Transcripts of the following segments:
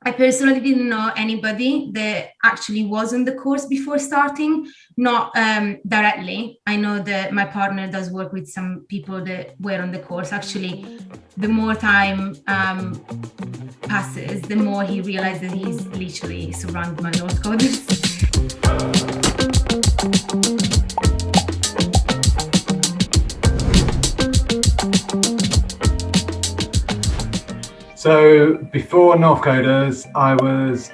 I personally didn't know anybody that actually was on the course before starting, not directly. I know that my partner does work with some people that were on the course. Actually, the more time passes, the more he realizes he's literally surrounded by North coders. So before North Coders, I was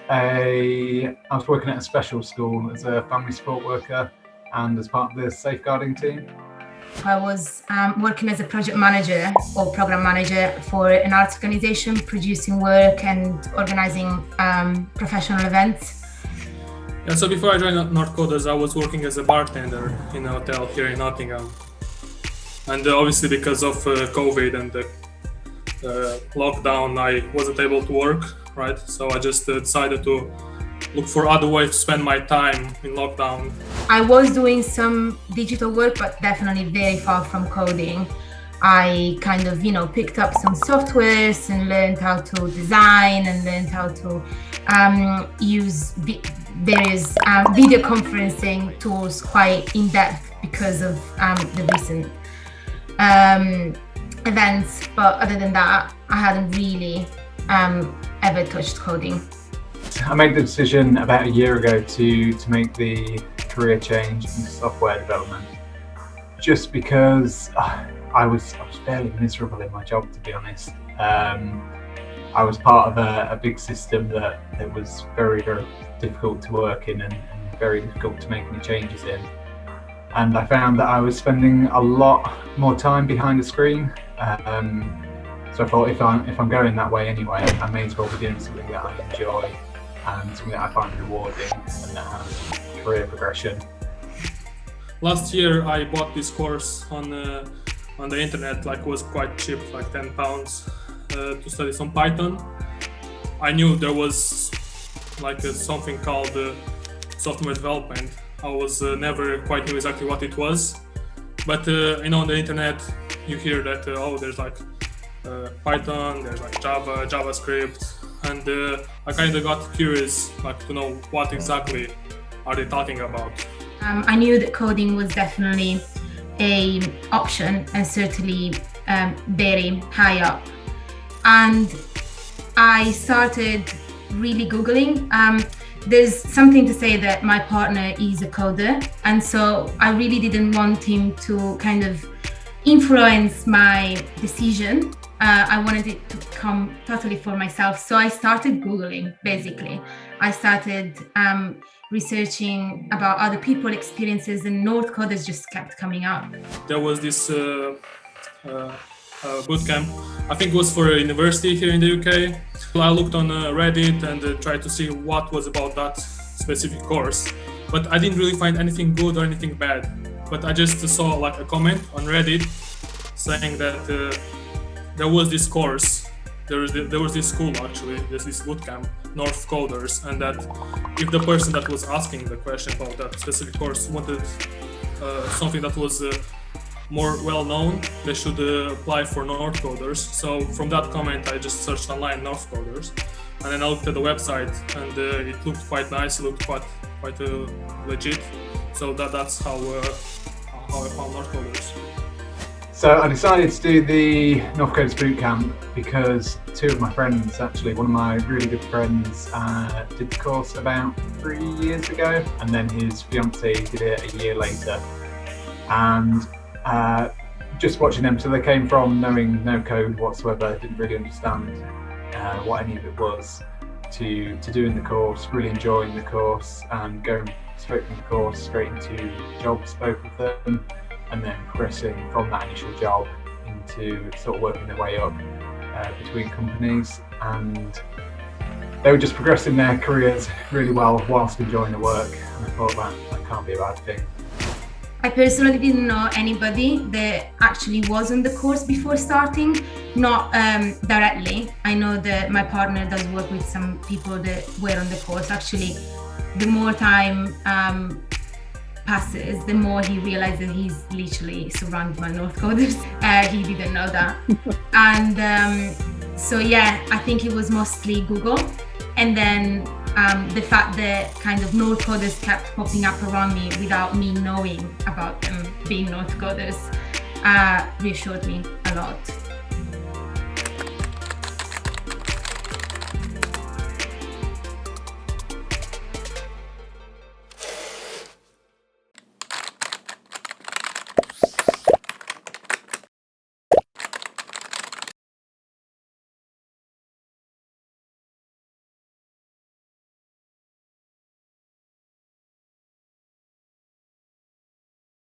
working at a special school as a family support worker and as part of the safeguarding team. I was working as a project manager or program manager for an arts organization, producing work and organizing professional events. Yeah, so before I joined North Coders, I was working as a bartender in a hotel here in Nottingham. And obviously because of COVID and the lockdown, I wasn't able to work, right? So I just decided to look for other ways to spend my time in lockdown. I was doing some digital work, but definitely very far from coding. I kind of, picked up some softwares and learned how to design and learned how to use various video conferencing tools quite in depth because of the recent events. But other than that, I hadn't really ever touched coding. I made the decision about a year ago to make the career change into software development, just because I was fairly miserable in my job, to be honest. I was part of a big system that was very, very difficult to work in and very difficult to make any changes in. And I found that I was spending a lot more time behind a screen. So I thought if I'm going that way anyway, I may as well be doing something that I enjoy and something that I find rewarding and that has career progression. Last year I bought this course on the internet, it was quite cheap, like £10 to study some Python. I knew there was something called software development. I was never quite knew exactly what it was, but on the internet you hear that there's Python, there's Java, JavaScript, and I kind of got curious to know what exactly are they talking about. I knew that coding was definitely an option and certainly very high up, and I started really Googling. There's something to say that my partner is a coder, and so I really didn't want him to kind of influence my decision. I wanted it to come totally for myself. So I started Googling, basically. I started researching about other people's experiences, and North Coders just kept coming up. There was this bootcamp, I think it was for a university here in the UK. I looked on Reddit and tried to see what was about that specific course, but I didn't really find anything good or anything bad. But I just saw a comment on Reddit saying that there was this course, there was this school actually, there's this bootcamp, North Coders, and that if the person that was asking the question about that specific course wanted something that was more well known, they should apply for North Coders. So from that comment I just searched online North Coders, and then I looked at the website and it looked quite nice, it looked quite legit. So that's how I found North Coders. So I decided to do the North Coders Bootcamp because two of my friends, actually, one of my really good friends did the course about 3 years ago, and then his fiancée did it a year later. And just watching them, so they came from knowing no code whatsoever, didn't really understand what any of it was, to doing the course, really enjoying the course and going straight from the course straight into jobs, both of them, and then progressing from that initial job into sort of working their way up between companies. And they were just progressing their careers really well whilst enjoying the work, and I thought that can't be a bad thing. I personally didn't know anybody that actually was on the course before starting, not directly. I know that my partner does work with some people that were on the course. Actually, the more time passes, the more he realizes he's literally surrounded by North coders. He didn't know that. And so yeah, I think it was mostly Google And then the fact that kind of North coders kept popping up around me without me knowing about them being North coders reassured me a lot.